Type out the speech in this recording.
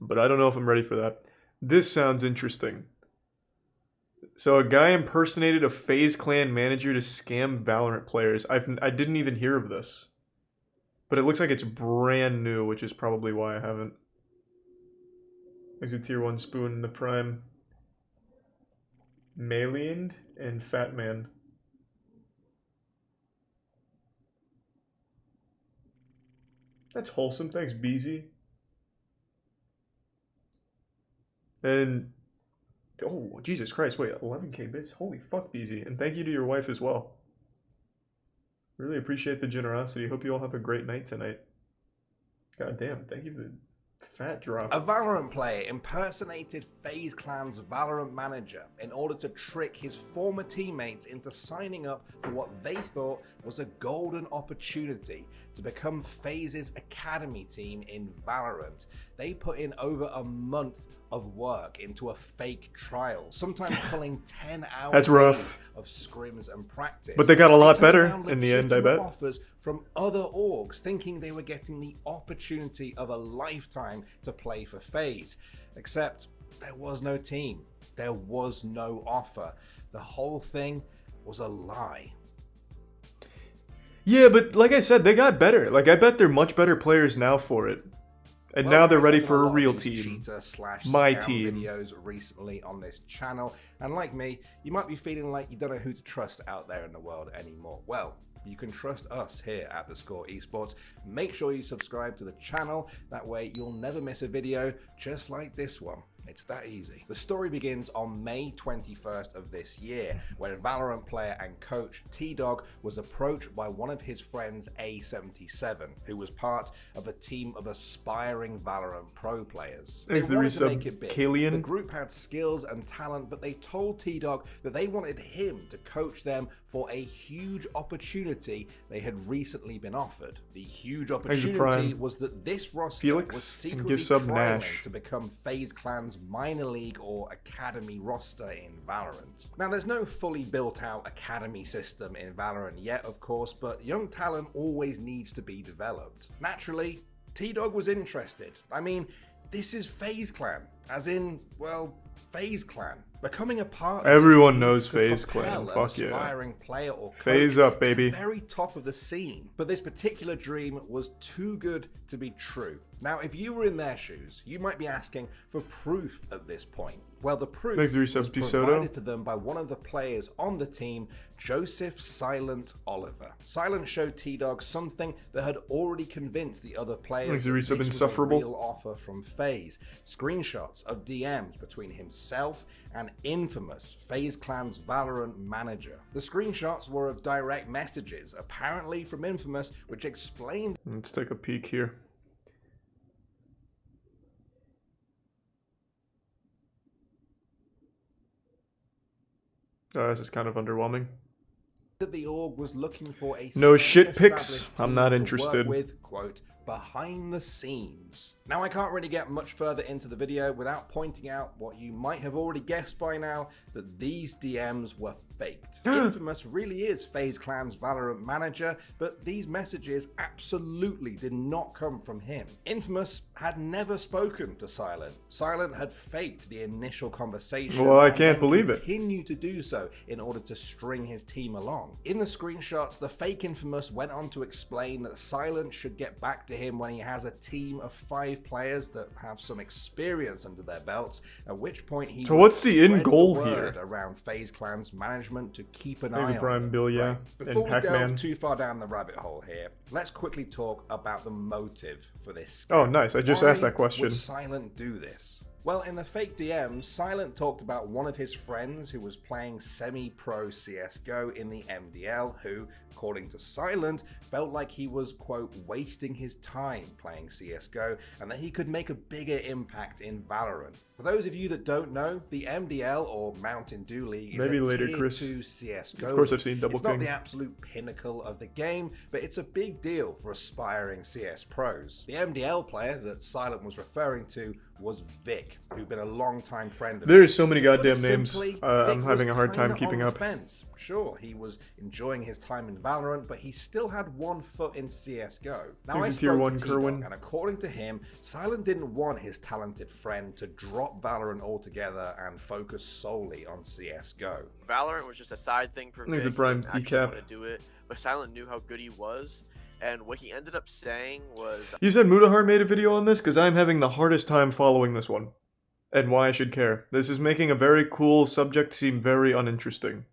but I don't know if I'm ready for that. This sounds interesting. So a guy impersonated a FaZe clan manager to scam Valorant players. I didn't even hear of this. But it looks like it's brand new, which is probably why I haven't. Exit tier 1 spoon in the prime. Malian and Fat Man. That's wholesome. Thanks, Beezy. And oh, Jesus Christ, wait, 11k bits? Holy fuck, Beezy. And thank you to your wife as well. Really appreciate the generosity. Hope you all have a great night tonight. God damn, thank you for the fat drop. A Valorant player impersonated FaZe Clan's Valorant manager in order to trick his former teammates into signing up for what they thought was a golden opportunity to become FaZe's academy team in Valorant. They put in over a month of work into a fake trial, sometimes pulling 10 hours That's rough. of scrims and practice. But they got a lot better in the end, I bet. Offers from other orgs thinking they were getting the opportunity of a lifetime to play for FaZe. Except there was no team. There was no offer. The whole thing was a lie. Yeah, but like I said, they got better. Like, I bet they're much better players now for it. And now they're ready for a real team. My team. Videos recently on this channel, and like me, you might be feeling like you don't know who to trust out there in the world anymore. Well, you can trust us here at The Score Esports. Make sure you subscribe to the channel. That way you'll never miss a video just like this one. It's that easy. The story begins on May 21st of this year, when Valorant player and coach T-Dog was approached by one of his friends, A77, who was part of a team of aspiring Valorant pro players. They wanted to make it big. The group had skills and talent, but they told T-Dog that they wanted him to coach them for a huge opportunity they had recently been offered. The huge opportunity was that this roster was secretly trying to become FaZe Clan's minor league or academy roster in Valorant. Now, there's no fully built out academy system in Valorant yet, of course, but young talent always needs to be developed. Naturally, T-Dog was interested. I mean, this is FaZe Clan, as in, well, FaZe Clan. Becoming a part of everyone knows FaZe Clan. Fuck yeah. Aspiring player or FaZe up, baby. The very top of the scene. But this particular dream was too good to be true. Now, if you were in their shoes, you might be asking for proof at this point. Well, the proof was provided to them by one of the players on the team, Joseph Silent Oliver. Silent showed T-Dog something that had already convinced the other players that this was a real offer from FaZe. Screenshots of DMs between himself and Infamous, FaZe Clan's Valorant manager. The screenshots were of direct messages, apparently from Infamous, which explained... Let's take a peek here. This is kind of underwhelming. That the org was looking for a no shit pics. I'm not interested. With, quote, behind the scenes. Now, I can't really get much further into the video without pointing out what you might have already guessed by now, that these DMs were faked. Infamous really is FaZe Clan's Valorant manager, but these messages absolutely did not come from him. Infamous had never spoken to Silent. Silent had faked the initial conversation. Well, I can't believe it. Continued to do so in order to string his team along. In the screenshots, the fake Infamous went on to explain that Silent should get back to him when he has a team of 5 players that have some experience under their belts, at which point he what's the end goal here around FaZe Clan's management to keep an eye on Prime Bill, yeah. Right. Before we delve too far down the rabbit hole here, let's quickly talk about the motive for this scam. Oh, nice. I just asked that question. Would Silent do this? Well, in the fake DMs, Silent talked about one of his friends who was playing semi-pro CSGO in the MDL, who, according to Silent, felt like he was, quote, wasting his time playing CSGO, and that he could make a bigger impact in Valorant. For those of you that don't know, the MDL, or Mountain Dew League, is maybe a later, tier Chris. 2 CSGO. Of course I've seen Double It's not the absolute pinnacle of the game, but it's a big deal for aspiring CS pros. The MDL player that Silent was referring to was Vic, who'd been a long-time friend of There's his. so many To put goddamn it names. simply, I'm Vic having was a hard time kinda keeping on the up. fence. Sure, he was enjoying his time in Valorant, but he still had one foot in CSGO. Now, I There's a tier spoke one to T-Dog, Kerwin. and according to him, Silent didn't want his talented friend to drop Valorant altogether and focus solely on CSGO. Valorant was just a side thing for There's a Vic. prime He didn't actually decap. want to do it, but Silent knew how good he was, and what he ended up saying was, You said Mudahar made a video on this? Because I'm having the hardest time following this one. And why I should care. This is making a very cool subject seem very uninteresting.